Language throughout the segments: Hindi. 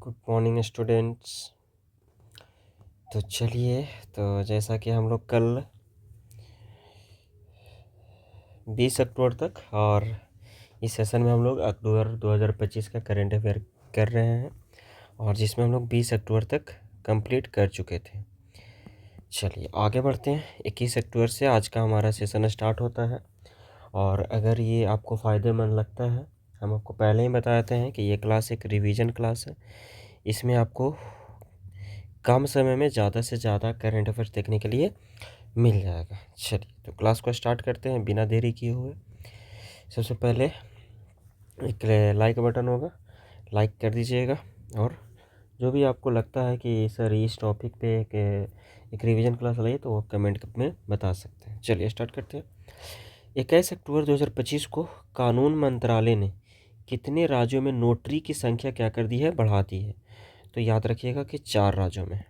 Good morning students. तो चलिए, तो जैसा कि हम लोग कल 20 अक्टूबर तक और इस सेशन में हम लोग अक्टूबर 2025 का करंट अफेयर कर रहे हैं और जिसमें हम लोग 20 अक्टूबर तक कंप्लीट कर चुके थे। चलिए आगे बढ़ते हैं। 21 अक्टूबर से आज का हमारा सेशन स्टार्ट होता है और अगर ये आपको फ़ायदेमंद लगता है, हम आपको पहले ही बताते हैं कि ये क्लास एक रिवीजन क्लास है। इसमें आपको कम समय में ज़्यादा से ज़्यादा करंट अफेयर्स देखने के लिए मिल जाएगा। चलिए तो क्लास को स्टार्ट करते हैं बिना देरी किए हुए। सबसे पहले एक लाइक बटन होगा, लाइक कर दीजिएगा और जो भी आपको लगता है कि सर इस टॉपिक पे एक रिवीजन क्लास लाइए तो वो कमेंट में बता सकते हैं। चलिए स्टार्ट करते हैं। 21 अक्टूबर 2025 को कानून मंत्रालय ने कितने राज्यों में नोटरी की संख्या क्या कर दी है, बढ़ा दी है? तो याद रखिएगा कि 4 राज्यों में।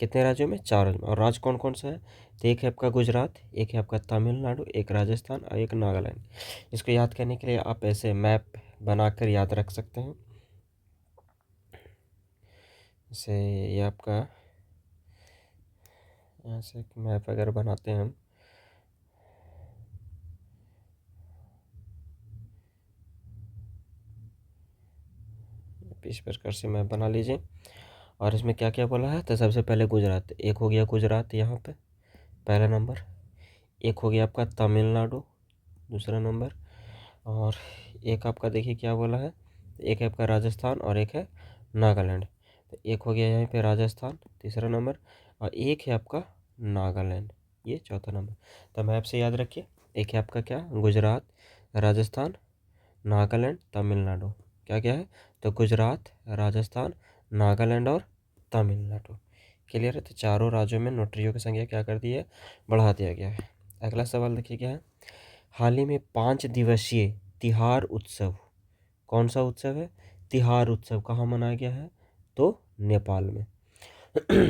कितने राज्यों में? 4 राज्यों में। और राज्य कौन कौन सा है? तो एक है आपका गुजरात, एक है आपका तमिलनाडु, एक राजस्थान और एक नागालैंड। इसको याद करने के लिए आप ऐसे मैप बनाकर याद रख सकते हैं। जैसे ये आपका ऐसे मैप अगर बनाते हैं हम, इस प्रकार से मैप बना लीजिए। और इसमें क्या क्या बोला है? तो सबसे पहले गुजरात, एक हो गया गुजरात यहाँ पे पहला नंबर, एक हो गया आपका तमिलनाडु दूसरा नंबर, और एक आपका देखिए क्या बोला है, एक है आपका राजस्थान और एक है नागालैंड। तो एक हो गया यहाँ पे राजस्थान तीसरा नंबर और एक है आपका नागालैंड, ये चौथा नंबर। तो मैप से याद रखिए, एक है आपका क्या, गुजरात, राजस्थान, नागालैंड, तमिलनाडु। क्या क्या है? तो गुजरात, राजस्थान, नागालैंड और तमिलनाडु। क्लियर है? तो चारों राज्यों में नोटरियों की संख्या क्या कर दी है, बढ़ा दिया गया है। अगला सवाल देखिए क्या है। हाल ही में 5 दिवसीय तिहार उत्सव, कौन सा उत्सव है? तिहार उत्सव कहाँ मनाया गया है? तो नेपाल में।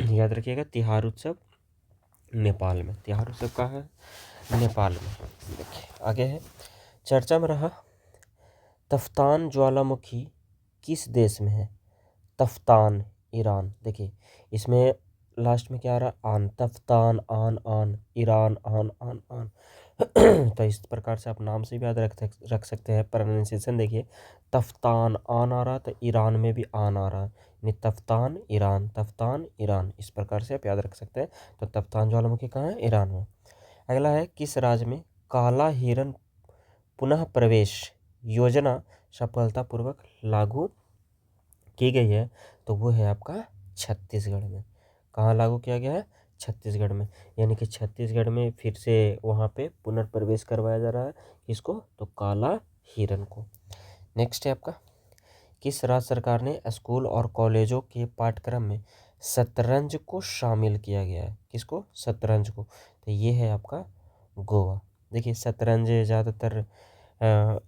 याद रखिएगा, तिहार उत्सव नेपाल में। तिहार उत्सव कहाँ है? नेपाल में। देखिए आगे है, चर्चा में रहा तफ्तान ज्वालामुखी किस देश में है? तफ्तान ईरान। देखिए इसमें लास्ट में क्या आ रहा, आन, तफ्तान आन आन, ईरान आन आन आन। तो इस प्रकार से आप नाम से भी याद रख सकते हैं। प्रोनाउंसिएशन देखिए, तफ्तान आन आ रहा तो ईरान में भी आन आ रहा है, यानी तफ्तान ईरान, तफ्तान ईरान, इस प्रकार से आप याद रख सकते हैं। तो तफ्तान ज्वालामुखी कहाँ है? ईरान में। अगला है, किस राज्य में काला हिरण पुनः प्रवेश योजना सफलतापूर्वक लागू की गई है? तो वो है आपका छत्तीसगढ़ में। कहाँ लागू किया गया है? छत्तीसगढ़ में। यानी कि छत्तीसगढ़ में फिर से वहाँ पे पुनर्प्रवेश करवाया जा रहा है। किसको? तो काला हिरण को। नेक्स्ट है आपका, किस राज्य सरकार ने स्कूल और कॉलेजों के पाठ्यक्रम में शतरंज को शामिल किया गया है? किसको? शतरंज को। तो ये है आपका गोवा। देखिए शतरंज ज़्यादातर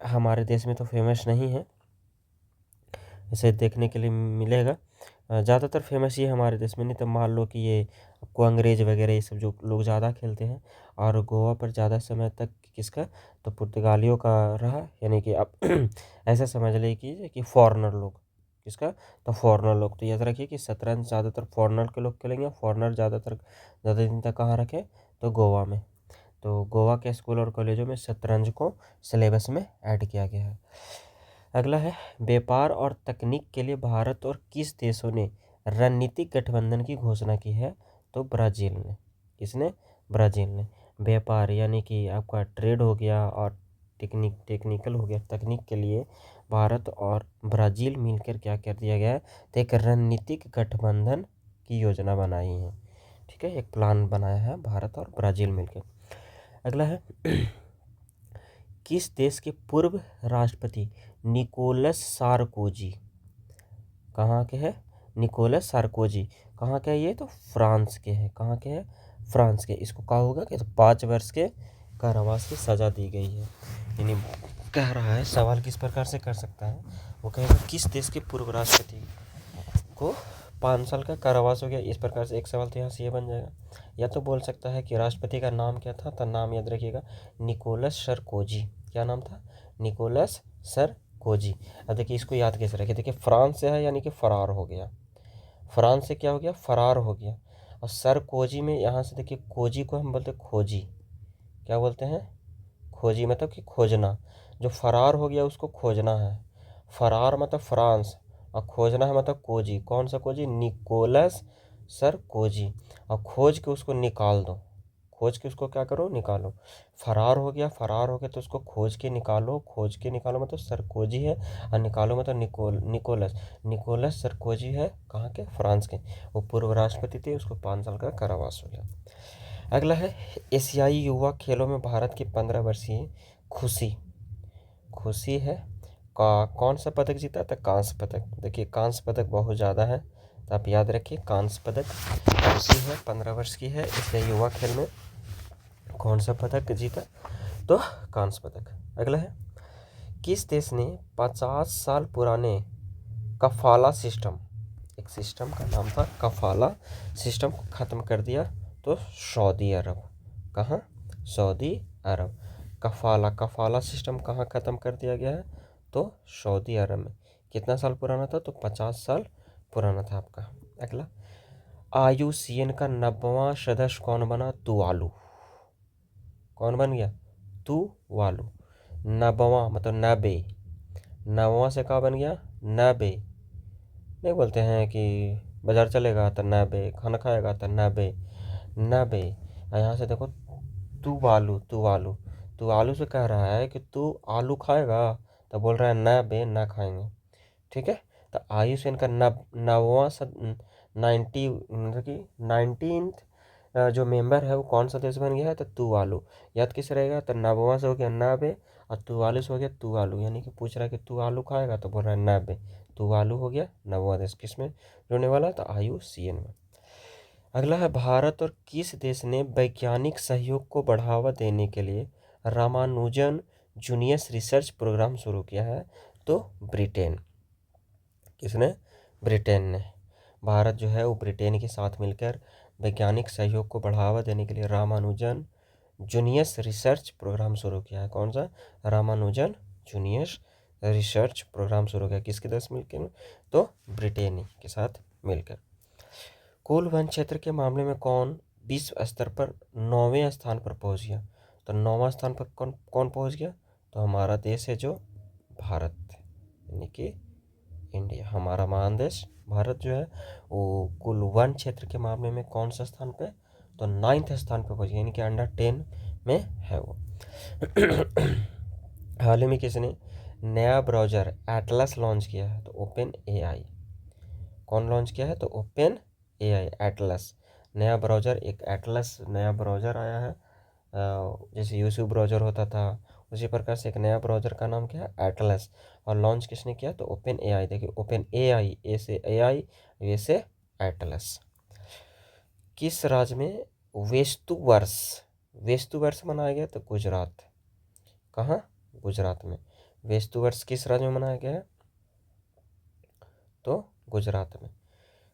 हमारे देश में तो फेमस नहीं है, इसे देखने के लिए मिलेगा। ज़्यादातर फेमस ये हमारे देश में नहीं, तो मान लो कि ये आपको अंग्रेज़ वगैरह ये सब जो लोग ज़्यादा खेलते हैं। और गोवा पर ज़्यादा समय तक किसका? तो पुर्तगालियों का रहा। यानी कि आप ऐसा समझ लीजिए कि फॉरेनर लोग, किसका? तो फॉरेनर लोग। तो याद रखिए कि शतरंज ज़्यादातर फॉरेनर के लोग खेलेंगे। फॉरेनर ज़्यादा दिन तक कहाँ रखें? तो गोवा में। तो गोवा के स्कूल और कॉलेजों में शतरंज को सिलेबस में ऐड किया गया है। अगला है, व्यापार और तकनीक के लिए भारत और किस देशों ने रणनीतिक गठबंधन की घोषणा की है? तो ब्राज़ील ने। किसने? ब्राज़ील ने। व्यापार यानी कि आपका ट्रेड हो गया और टेक्निकल हो गया, तकनीक के लिए भारत और ब्राज़ील मिलकर क्या कर दिया गया है? तो एक रणनीतिक गठबंधन की योजना बनाई है। ठीक है, एक प्लान बनाया है भारत और ब्राज़ील मिलकर। अगला है, किस देश के पूर्व राष्ट्रपति निकोलस सार्कोजी, कहाँ के हैं? निकोलस सार्कोजी कहाँ के हैं? ये तो फ्रांस के हैं। कहाँ के हैं? फ्रांस के। इसको कहा होगा कि तो 5 वर्ष के कारावास की सज़ा दी गई है। यानी कह रहा है, सवाल किस प्रकार से कर सकता है, वो कहेगा किस देश के पूर्व राष्ट्रपति को 5 साल का कारावास हो गया। इस प्रकार से एक सवाल तो यहाँ से ये बन जाएगा। या तो बोल सकता है कि राष्ट्रपति का नाम क्या था, तो नाम याद रखिएगा निकोलस सरकोजी। क्या नाम था? Nicolas Sarkozy. कोजी। अब देखिए इसको याद कैसे रखें, देखिए फ्रांस से है यानी कि फरार हो गया, फ्रांस से क्या हो गया, फरार हो गया। और सर कोजी में यहाँ से देखिए कोजी को हम बोलते हैं खोजी, क्या बोलते हैं, खोजी मतलब कि खोजना। जो फरार हो गया उसको खोजना है, फरार मतलब फ्रांस, और खोजना है मतलब कोजी। कौन सा कोजी, निकोलस सर कोजी। और खोज के उसको निकाल दो, खोज के उसको क्या करो, निकालो। फरार हो गया, फरार हो गया तो उसको खोज के निकालो, खोज के निकालो मतलब सरकोजी है, और निकालो मतलब निकोलस। निकोलस सरकोजी है कहाँ के, फ्रांस के। वो पूर्व राष्ट्रपति थे, उसको 5 साल का कारावास हो गया। अगला है एशियाई युवा खेलों में भारत की 15 वर्षीय खुशी, खुशी है का कौन सा पदक जीता था, कांस्य पदक। देखिए कांस्य पदक बहुत ज़्यादा है तो आप याद रखिए, कांस्य पदक खुशी है, 15 वर्ष की है। इसलिए युवा खेल में कौन सा पदक जीता, तो कांस्य पदक। अगला है किस देश ने 50 साल पुराने कफाला सिस्टम, एक सिस्टम का नाम था कफाला सिस्टम, को ख़त्म कर दिया, तो सऊदी अरब। कहाँ, सऊदी अरब। कफाला, कफाला सिस्टम कहाँ ख़त्म कर दिया गया है, तो सऊदी अरब में। कितना साल पुराना था, तो 50 साल पुराना था आपका। अगला IUCN का 90वां सदस्य कौन बना, तुवालू। कौन बन गया, तुवालू। 90वां मतलब 90, 90वां से कहाँ बन गया, 90। नहीं बोलते हैं कि बाजार चलेगा तो 90, खाना खाएगा तो 90, 90। यहाँ से देखो तुवालू, तुवालू, तुवालू से कह रहा है कि तू आलू खाएगा, तो बोल रहा है 90 ना खाएंगे, ठीक है। तो IUCN का 90वां 90 मतलब कि 19th जो मेंबर है वो कौन सा देश बन गया है, तो तुवालू। याद किस रहेगा, तो 90वां से हो गया 90, और तुवालू से हो गया तुवालू, यानी कि पूछ रहा है कि तू आलू खाएगा, तो बोल रहा है 90, तुवालू हो गया 90वां देश। किस में जुड़ने वाला, तो IUCN में। अगला है भारत और किस देश ने वैज्ञानिक सहयोग को बढ़ावा देने के लिए रामानुजन जूनियर्स रिसर्च प्रोग्राम शुरू किया है, तो ब्रिटेन। किसने, ब्रिटेन ने। भारत जो है वो ब्रिटेन के साथ मिलकर वैज्ञानिक सहयोग को बढ़ावा देने के लिए रामानुजन जूनियर्स रिसर्च प्रोग्राम शुरू किया है। कौन सा, रामानुजन जूनियर्स रिसर्च प्रोग्राम शुरू किया, किसके साथ मिलकर, तो ब्रिटेन के साथ मिलकर। कुल वन क्षेत्र के मामले में कौन विश्व स्तर पर 9वें स्थान पर पहुंच गया, तो 9वां स्थान पर कौन कौन पहुंच गया, तो हमारा देश है जो भारत, यानी कि इंडिया, हमारा महान देश भारत जो है वो कुल वन क्षेत्र के मामले में कौन सा स्थान पे, तो 9th स्थान पे पहुंच गया, यानी कि अंडर 10 में है वो। हाल ही में किसने नया ब्राउज़र एटलस लॉन्च किया है, तो ओपन AI। कौन लॉन्च किया है, तो ओपन AI, एटलस नया ब्राउज़र, एक एटलस नया ब्राउज़र आया है। जैसे यूट्यूब ब्राउज़र होता था उसी प्रकार से एक नया ब्राउज़र का नाम क्या है, एटलस। और लॉन्च किसने किया, तो ओपन AI। देखिए ओपन AI, ए से AI, ए से एटलस। किस राज्य में वेस्तु वर्ष, वेस्तु वर्ष मनाया गया, तो गुजरात। कहाँ, गुजरात में। वेस्तु वर्ष किस राज्य में मनाया गया है, तो गुजरात में।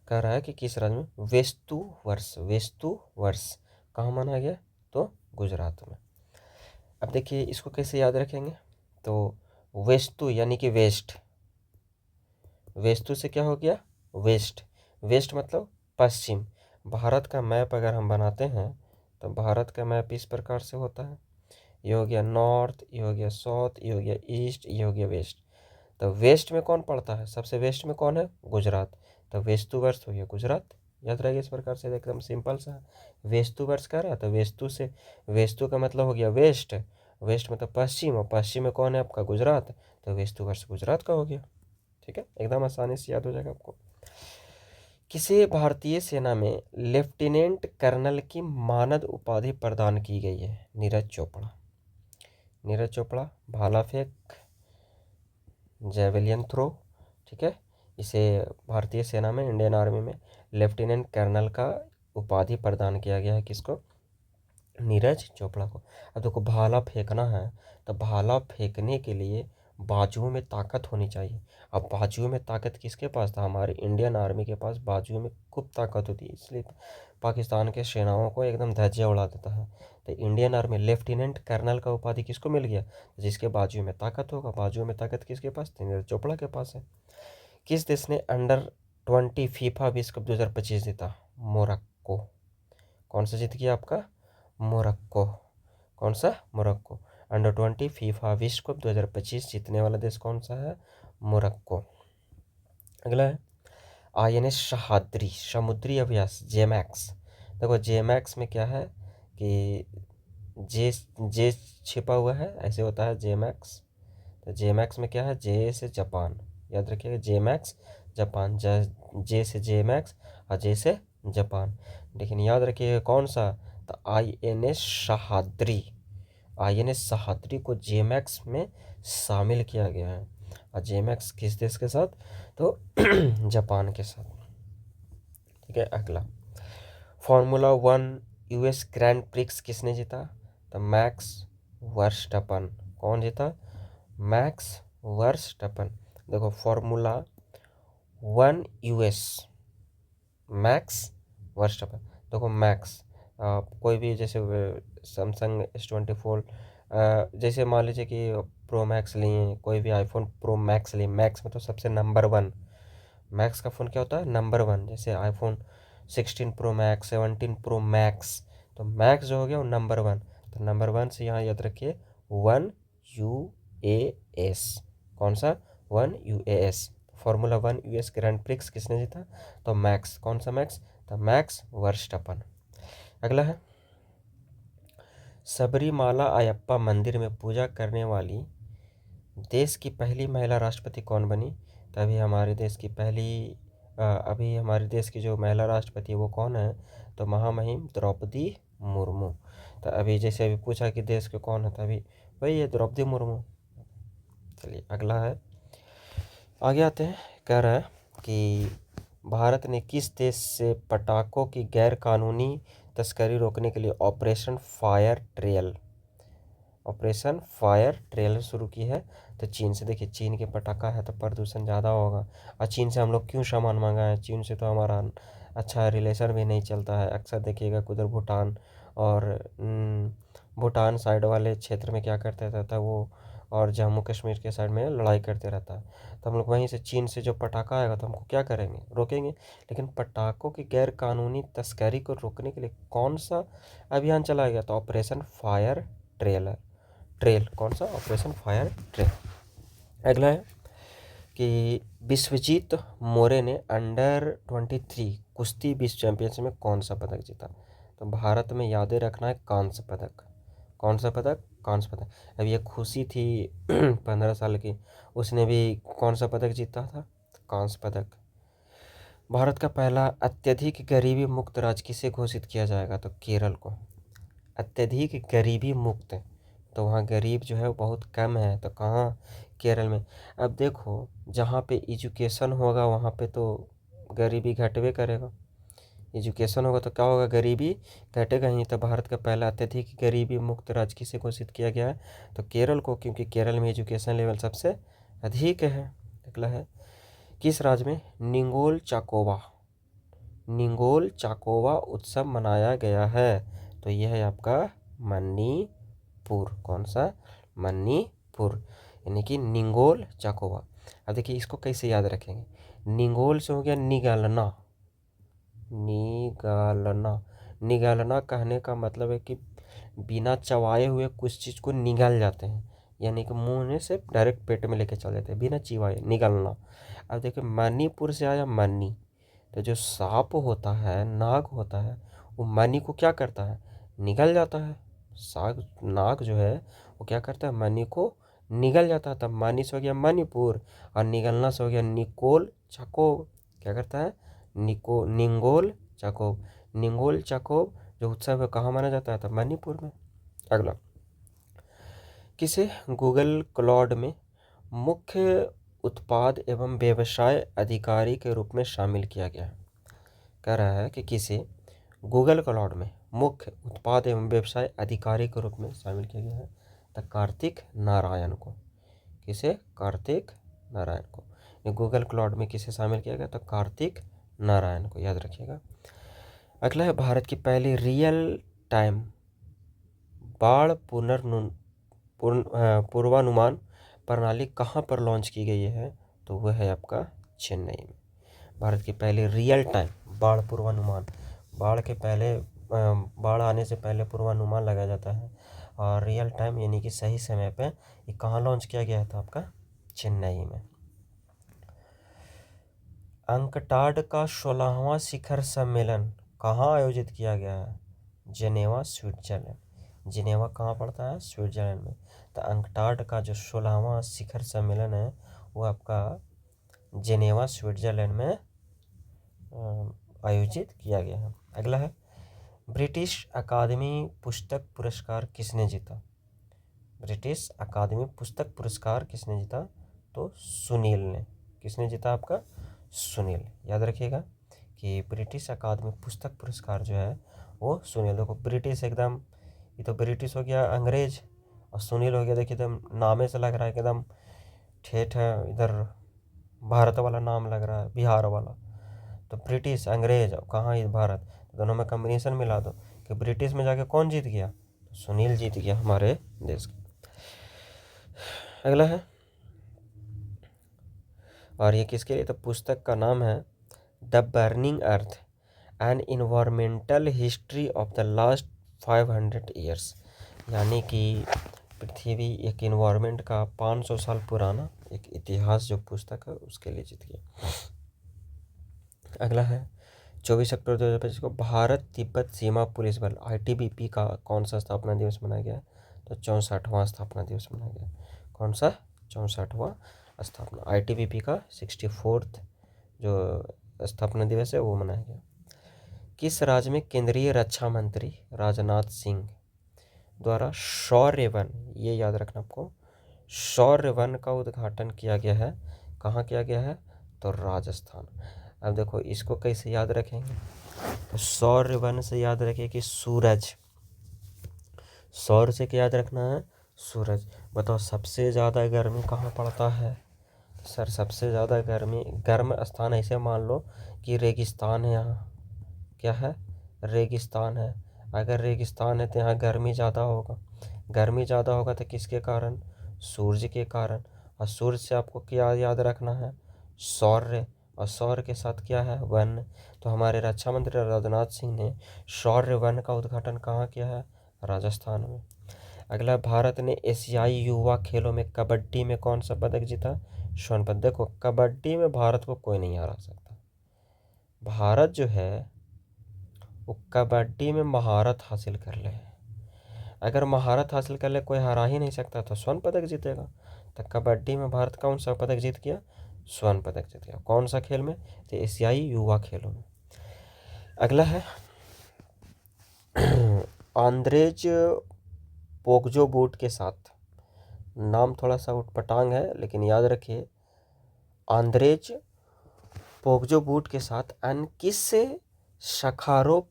कह रहा है कि किस राज्य में वेस्तु वर्ष, वेस्तु वर्ष कहाँ मनाया गया, तो गुजरात में। अब देखिए इसको कैसे याद रखेंगे, तो वेस्तु यानी कि वेस्ट, वेस्तु से क्या हो गया, वेस्ट, वेस्ट मतलब पश्चिम। भारत का मैप अगर हम बनाते हैं तो भारत का मैप इस प्रकार से होता है, ये हो गया नॉर्थ, ये हो गया साउथ, ये हो गया ईस्ट, ये हो गया वेस्ट। तो वेस्ट में कौन पड़ता है, सबसे वेस्ट में कौन है, गुजरात। तो वेस्तु वर्ष हो गया गुजरात, याद रहेगा इस प्रकार से, एकदम सिंपल सा है। वेस्तु वर्ष कह रहा है तो वेस्तु से, वेस्तु का मतलब हो गया वेस्ट, वेस्ट मतलब पश्चिम, और पश्चिम में कौन है आपका, गुजरात, तो वेस्तु वर्ष गुजरात का हो गया, ठीक है, एकदम आसानी से याद हो जाएगा आपको। किसे भारतीय सेना में लेफ्टिनेंट कर्नल की मानद उपाधि प्रदान की गई है, नीरज चोपड़ा। नीरज चोपड़ा भाला फेंक, जेवेलियन थ्रो, ठीक है, इसे भारतीय सेना में, इंडियन आर्मी में लेफ्टिनेंट कर्नल का उपाधि प्रदान किया गया है, किसको, नीरज चोपड़ा को। अब देखो भाला फेंकना है तो भाला फेंकने के लिए बाजुओं में ताकत होनी चाहिए। अब बाजुओं में ताकत किसके पास था? हमारे इंडियन आर्मी के पास बाजुओं में खूब ताकत होती है, इसलिए पाकिस्तान के सेनाओं को एकदम धज्जियां उड़ा देता है। तो इंडियन आर्मी लेफ्टिनेंट कर्नल का उपाधि किसको मिल गया? जिसके बाजुओं में ताकत होगा। बाजुओं में ताकत किसके पास थी? नीरज चोपड़ा के पास है। किस देश ने अंडर 20 फीफा विश्व कप 2025 जीता? मोरक्को। कौन सा जीत गया आपका? मोरक्को। कौन सा? मोरक्को। अंडर 20 फीफा विश्व कप 2025 जीतने वाला देश कौन सा है? मोरक्को। अगला है INS शहाद्री समुद्री अभ्यास जेमैक्स। देखो जेमैक्स में क्या है कि जे जे छिपा हुआ है, ऐसे होता है जेमैक्स। तो जेमैक्स में क्या है? जे से जापान, याद रखिएगा, जेमैक्स जापान, जे से जेमैक्स और जे से जापान। लेकिन याद रखिएगा कौन सा? तो INS शहाद्री। INS शहाद्री को जेमैक्स में शामिल किया गया है। और जेमैक्स किस देश के साथ? तो जापान के साथ। ठीक है। अगला फार्मूला 1 US ग्रैंड प्रिक्स किसने जीता? तो मैक्स वर्स्टपन। कौन जीता? Max Verstappen. देखो फार्मूला 1 US मैक्स वर्स्टपन। देखो मैक्स कोई भी जैसे सैमसंग S24 जैसे मान लीजिए कि प्रो मैक्स लिए, कोई भी आईफोन प्रो मैक्स लिए, मैक्स में तो सबसे नंबर 1। मैक्स का फ़ोन क्या होता है? नंबर 1। जैसे iPhone 16 pro max, 17 pro max, तो मैक्स जो हो गया वो नंबर 1। तो नंबर 1 से यहाँ याद रखिए 1 US। कौन सा? 1 US। Formula 1 US grand prix किसने जीता? तो मैक्स। कौन सा मैक्स? तो मैक्स वर्स्टपन। अगला है सबरीमाला अयप्पा मंदिर में पूजा करने वाली देश की पहली महिला राष्ट्रपति कौन बनी? तभी हमारे देश की पहली अभी हमारे देश की जो महिला राष्ट्रपति है वो कौन है? तो महामहिम द्रौपदी मुर्मू। तो अभी जैसे अभी पूछा कि देश के कौन है, तभी वही है द्रौपदी मुर्मू। चलिए अगला है, आगे आते हैं। कह रहा है कि भारत ने किस देश से पटाखों की गैर कानूनी तस्करी रोकने के लिए ऑपरेशन फायर ट्रेल शुरू की है? तो चीन से। देखिए चीन के पटाखा है तो प्रदूषण ज़्यादा होगा, और चीन से हम लोग क्यों सामान मंगाएं? चीन से तो हमारा अच्छा रिलेशन भी नहीं चलता है। अक्सर देखिएगा उधर भूटान और भूटान साइड वाले क्षेत्र में क्या करते रहता है वो, और जम्मू कश्मीर के साइड में लड़ाई करते रहता है। तो हम लोग वहीं से चीन से जो पटाखा आएगा तो हमको क्या करेंगे? रोकेंगे। लेकिन पटाखों की गैर कानूनी तस्करी को रोकने के लिए कौन सा अभियान चलाया गया? तो ऑपरेशन फायर ट्रेल। कौन सा? Operation fire trail. अगला है कि विश्वजीत मोरे ने अंडर 23 कुश्ती विश्व चैंपियनशिप में कौन सा पदक जीता? तो भारत में यादें रखना है कांस्य पदक। कौन सा पदक? कांस्य पदक। अब ये खुशी थी 15 साल की, उसने भी कौन सा पदक जीता था? कांस्य पदक। भारत का पहला अत्यधिक गरीबी मुक्त राज्य किसे घोषित किया जाएगा? तो केरल को। अत्यधिक गरीबी मुक्त, तो वहाँ गरीब जो है वो बहुत कम है, तो कहाँ? केरल में। अब देखो जहाँ पे एजुकेशन होगा वहाँ पे तो गरीबी घटवे करेगा। एजुकेशन होगा तो क्या होगा? गरीबी घटेगा ही। तो भारत का पहला अत्यधिक गरीबी मुक्त राज्य किसे घोषित किया गया है? तो केरल को, क्योंकि केरल में एजुकेशन लेवल सबसे अधिक है। अगला है किस राज्य में निंगोल चाकोवा उत्सव मनाया गया है? तो यह है आपका मणिपुर। कौन सा? मणिपुर, यानी कि निंगोल चाकोवा। अब देखिए इसको कैसे याद रखेंगे? निंगोल से हो गया निगलना। निगलना कहने का मतलब है कि बिना चबाए हुए कुछ चीज़ को निगल जाते हैं, यानी कि मुंह में से डायरेक्ट पेट में लेके चल जाते हैं बिना चिबाए, निगलना। अब देखिए मणिपुर से आया मनी। तो जो सांप होता है, नाग होता है, वो मनी को क्या करता है? निगल जाता है। नाग जो है वो क्या करता है? मनी को निगल जाता है। तब मनी से हो गया मणिपुर, और निगलना से हो गया निकोल चाकोब। क्या करता है? निंगोल चाकोब जो उत्सव है कहाँ माना जाता है? तो मणिपुर में। अगला, किसे गूगल क्लाउड में मुख्य उत्पाद एवं व्यवसाय अधिकारी के रूप में शामिल किया गया है? कह रहा है कि किसे गूगल क्लाउड में मुख्य उत्पाद एवं व्यवसाय अधिकारी के रूप में शामिल किया गया है? तो कार्तिक नारायण को। किसे? कार्तिक नारायण को। ये गूगल क्लाउड में किसे शामिल किया गया? तो कार्तिक नारायण को, याद रखिएगा। अगला है भारत की पहली रियल टाइम बाढ़ पूर्वानुमान प्रणाली कहाँ पर लॉन्च की गई है? तो वह है आपका चेन्नई में। भारत की पहली रियल टाइम बाढ़ पूर्वानुमान, बाढ़ आने से पहले पूर्वानुमान लगाया जाता है, और रियल टाइम यानी कि सही समय पे ये कहाँ लॉन्च किया गया था? आपका चेन्नई में। अंकटाड का 16वां शिखर सम्मेलन कहाँ आयोजित किया गया है? Geneva, Switzerland. जिनेवा कहाँ पड़ता है? स्विट्जरलैंड में। तो अंकटाड का जो 16वां शिखर सम्मेलन है वो आपका जेनेवा, स्विट्जरलैंड में आयोजित किया गया है। अगला है ब्रिटिश अकादमी पुस्तक पुरस्कार किसने जीता? ब्रिटिश अकादमी पुस्तक पुरस्कार किसने जीता? तो सुनील ने। किसने जीता? आपका सुनील। याद रखिएगा कि ब्रिटिश अकादमी पुस्तक पुरस्कार जो है वो सुनील। देखो ब्रिटिश एकदम, ये तो ब्रिटिश हो गया अंग्रेज, और सुनील हो गया, देखिए एकदम नामे से लग रहा है कि एकदम ठेठ है, इधर भारत वाला नाम लग रहा है, बिहार वाला। तो ब्रिटिश अंग्रेज, कहाँ इस भारत, दोनों में कम्बिनेशन मिला दो कि ब्रिटिश में जाके कौन जीत गया? तो सुनील जीत गया हमारे देश का। अगला है, और ये किसके लिए? तो पुस्तक का नाम है the burning earth an environmental history of the last 500 years, यानी कि पृथ्वी एक इन्वायरमेंट का 500 साल पुराना एक इतिहास जो पुस्तक है उसके लिए जीत गया। अगला है 24 अक्टूबर 2025 को भारत तिब्बत सीमा पुलिस बल ITBP का कौन सा स्थापना दिवस मनाया गया? तो 64वां स्थापना दिवस मनाया गया। कौन सा? 64वां स्थापना। ITBP का 64th जो स्थापना दिवस है वो मनाया गया। किस राज्य में केंद्रीय रक्षा मंत्री राजनाथ सिंह द्वारा शौर्य वन, ये याद रखना आपको, शौर्य वन का उद्घाटन किया गया है? कहाँ किया गया है? तो राजस्थान। अब देखो इसको कैसे याद रखेंगे? तो शौर्य वन से याद रखिए कि सूरज, सौर से क्या याद रखना है? सूरज। बताओ सबसे ज़्यादा गर्मी कहाँ पड़ता है? सर सबसे ज़्यादा गर्म स्थान ऐसे मान लो कि रेगिस्तान है, यहाँ क्या है? रेगिस्तान है। अगर रेगिस्तान है तो यहाँ गर्मी ज़्यादा होगा। गर्मी ज़्यादा होगा तो किसके कारण? सूर्य के कारण। और सूर्य से आपको क्या याद रखना है? सौर्य। और सौर्य के साथ क्या है? वन। तो हमारे रक्षा मंत्री राजनाथ सिंह ने शौर्य वन का उद्घाटन कहाँ किया है? राजस्थान में। अगला, भारत ने एशियाई युवा खेलों में कबड्डी में कौन सा पदक जीता? स्वर्ण पदक। देखो कबड्डी में भारत को कोई नहीं हरा सकता। भारत जो है वो कबड्डी में महारत हासिल कर ले, अगर महारत हासिल कर ले कोई हरा ही नहीं सकता, तो स्वर्ण पदक जीतेगा। तो कबड्डी में भारत कौन सा पदक जीत गया? स्वर्ण पदक जीत गया। कौन सा खेल में? तो एशियाई युवा खेलों में। अगला है आंद्रेज पोग्जोबूट के साथ, नाम थोड़ा सा उटपटांग है लेकिन याद रखिए, आंद्रेज पोग्जोबूट के साथ अन्य किस शाखारोव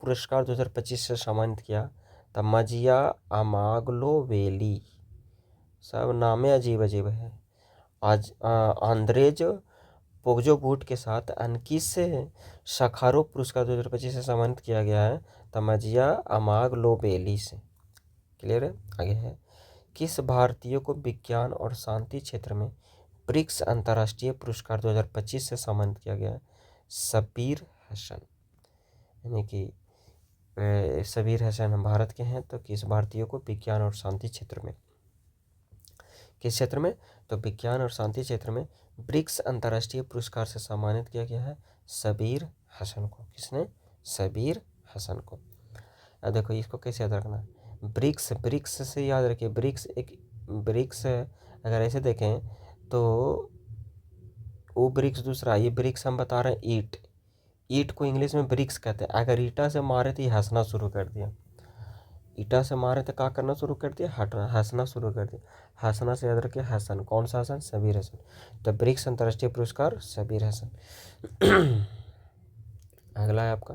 पुरस्कार 2025 से सम्मानित किया? तो मजिया अमाग्लोवेली। सब नामे अजीब अजीब है। आज आंद्रेज पोग्जोबूट के साथ अनकिस शाखारोव पुरस्कार 2025 से सम्मानित किया गया है? तो मजिया अमाग्लोवेली से। क्लियर है? आगे है, किस भारतीय को विज्ञान और शांति क्षेत्र में ब्रिक्स अंतर्राष्ट्रीय पुरस्कार 2025 से सम्मानित किया गया है? सबीर हसन। यानी कि सबीर हसन हम भारत के हैं, तो किस भारतीय को विज्ञान और शांति क्षेत्र में, किस क्षेत्र में? तो विज्ञान और शांति क्षेत्र में ब्रिक्स अंतर्राष्ट्रीय पुरस्कार से सम्मानित किया गया है सबीर हसन को। किसने? सबीर हसन को। अब देखो इसको कैसे याद रखना है? ब्रिक्स, ब्रिक्स से याद रखिए, ब्रिक्स एक, ब्रिक्स अगर ऐसे देखें तो वो ब्रिक्स दूसरा, ये ब्रिक्स हम बता रहे हैं ईट। ईट को इंग्लिश में ब्रिक्स कहते हैं। अगर ईटा से मारे तो ये हंसना शुरू कर दिया, ईटा से मारे तो क्या करना शुरू कर दिया? हंसना शुरू कर दिया। हंसना से याद रखिए हसन। कौन सा हसन? सबीर हसन। तो ब्रिक्स अंतर्राष्ट्रीय पुरस्कार सबीर हसन। अगला है आपका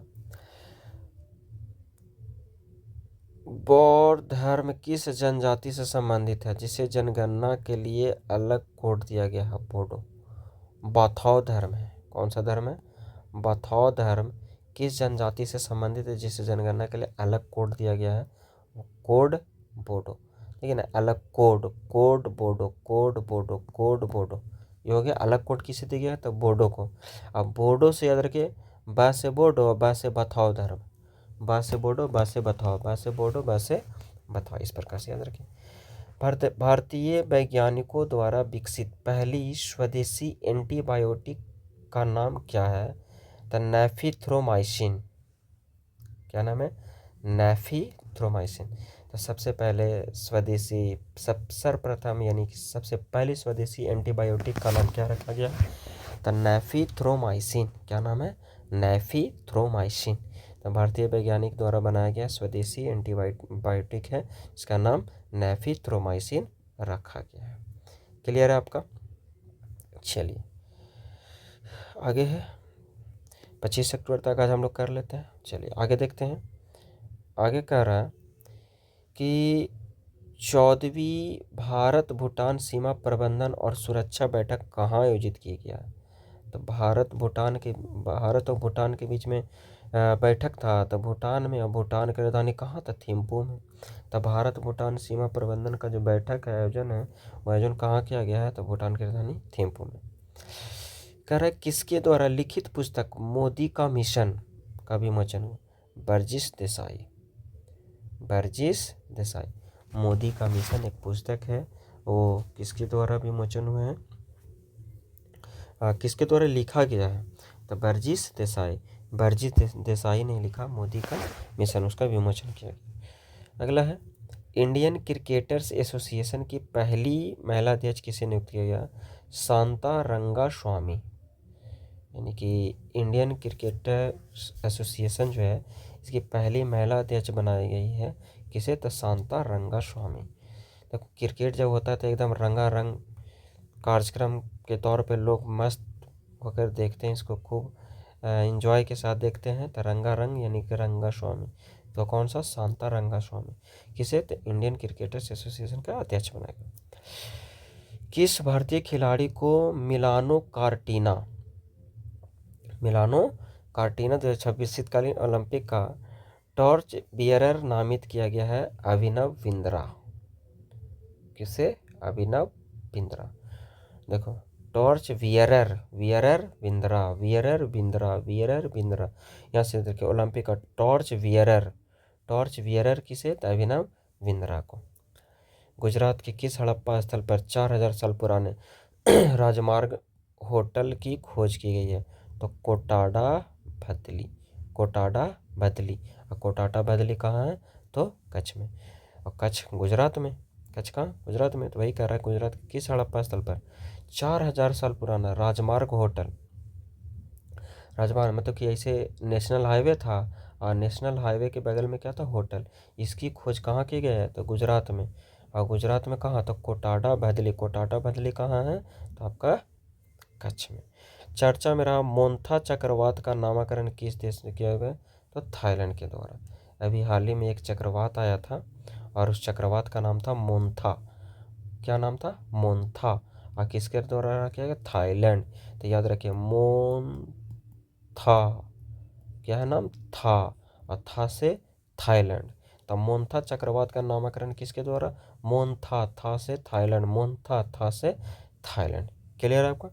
बौद्ध धर्म किस जनजाति से संबंधित है जिसे जनगणना के लिए अलग कोड दिया गया है? बोडो। बाथाओ धर्म है। कौन सा धर्म है? बाथाओ धर्म किस जनजाति से संबंधित है जिसे जनगणना के लिए अलग कोड दिया गया है? कोड बोडो। ठीक है ना, अलग code, code Bodo, code Bodo, code Bodo. ये हो गया अलग कोड किसे दिया गया? तो बोडो को। अब बोडो से याद रखिए, बा से बोडो और बा से बथाओ धर्म, बा से बोडो बा से बथाओ, बा से बोडो बा से बथाओ, इस प्रकार से याद रखिए। भारतीय वैज्ञानिकों द्वारा विकसित पहली स्वदेशी एंटीबायोटिक का नाम क्या है? तो नेफिथ्रोमाइसिन। क्या नाम है? नेफिथ्रोमाइसिन। तो सबसे पहले स्वदेशी, सर्वप्रथम यानी कि सबसे पहली स्वदेशी एंटीबायोटिक का नाम क्या रखा गया? तो नेफिथ्रोमाइसिन। क्या नाम है? नेफिथ्रोमाइसिन। तो भारतीय वैज्ञानिक द्वारा बनाया गया स्वदेशी एंटीबायोटिक है, इसका नाम नेफिथ्रोमाइसिन रखा गया है। क्लियर है आपका? चलिए आगे है, 25 अक्टूबर तक आज हम लोग कर लेते हैं। चलिए आगे देखते हैं। आगे कह रहा है कि 14वीं भारत भूटान सीमा प्रबंधन और सुरक्षा बैठक कहाँ आयोजित की गया है? तो भारत और भूटान के बीच में बैठक था, तो भूटान में, और भूटान की राजधानी कहाँ था? थिम्पू में। तो भारत भूटान सीमा प्रबंधन का जो बैठक है, आयोजन है, वो आयोजन कहाँ किया गया है? तो भूटान की राजधानी थिम्पू में। कह रहा है किसके द्वारा लिखित पुस्तक मोदी का मिशन का विमोचन हुआ? बर्जिस देसाई। बर्जिस देसाई। मोदी का मिशन एक पुस्तक है, वो किसके द्वारा विमोचन हुए हैं? किसके द्वारा लिखा गया है? तो बर्जिस देसाई। बर्जिस देसाई ने लिखा मोदी का मिशन, उसका विमोचन किया गया। अगला है, इंडियन क्रिकेटर्स एसोसिएशन की पहली महिला अध्यक्ष किसे नियुक्त किया गया? शांता रंगास्वामी। यानी कि इंडियन क्रिकेटर्स एसोसिएशन जो है, इसकी पहली महिला अध्यक्ष बनाई गई है, किसे? तो शांता रंगास्वामी। तो क्रिकेट जब होता है तो एकदम रंगारंग कार्यक्रम के तौर पे लोग मस्त होकर देखते हैं, इसको खूब एंजॉय के साथ देखते हैं। तो रंगारंग यानी कि रंगास्वामी। तो कौन सा? शांता रंगास्वामी। किसे? तो इंडियन क्रिकेटर्स एसोसिएशन का अध्यक्ष बनाया गया। किस भारतीय खिलाड़ी को मिलानो कार्टिना 2026 शीतकालीन ओलंपिक का टॉर्च बियरर नामित किया गया है? अभिनव बिंद्रा। किसे? अभिनव बिंद्रा। देखो, टॉर्च बियरर, बिंद्रा, यहाँ से देखिए, ओलंपिक का टॉर्च बियरर किसे? तो अभिनव बिंद्रा को। गुजरात के किस हड़प्पा स्थल पर 4000 साल पुराने राजमार्ग होटल की खोज की गई है? तो कोटाडा भदली। कोटाडा भदली। और कोटाडा भदली कहाँ है? तो कच्छ में। और कच्छ गुजरात में। कच्छ कहाँ? गुजरात में। तो वही कह रहा है, गुजरात के किस हड़प्पा स्थल पर 4000 साल पुराना राजमार्ग होटल। राजमार्ग मतलब कि ऐसे नेशनल हाईवे था, और नेशनल हाईवे के बगल में क्या था? होटल। इसकी खोज कहाँ की गई है? तो गुजरात में। और गुजरात में कहाँ? तो कोटाडा भदली। कोटाडा भदली कहाँ है? तो आपका कच्छ में। चर्चा में रहा मोन्था चक्रवात का नामकरण किस देश ने किया गया? तो थाईलैंड के द्वारा। अभी हाल ही में एक चक्रवात आया था, और उस चक्रवात का नाम था मोन्था। क्या नाम था? मोन्था। और किसके द्वारा किया गया? थाईलैंड। तो याद रखिए, मोन्था। क्या है नाम? था। और था से थाईलैंड। तो मोन्था चक्रवात का नामकरण किसके द्वारा? मोन्था। था से थाईलैंड। मोन्था। था से थाईलैंड। क्लियर है आपका?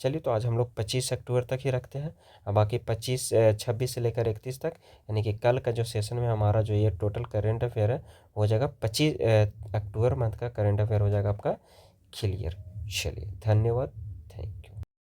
चलिए, तो आज हम लोग 25 अक्टूबर तक ही रखते हैं। अब बाकी 26 से लेकर 31 तक, यानी कि कल का जो सेशन में हमारा जो ये टोटल करेंट अफेयर है, हो जाएगा 25 अक्टूबर मंथ का करेंट अफेयर हो जाएगा आपका क्लियर। चलिए, धन्यवाद।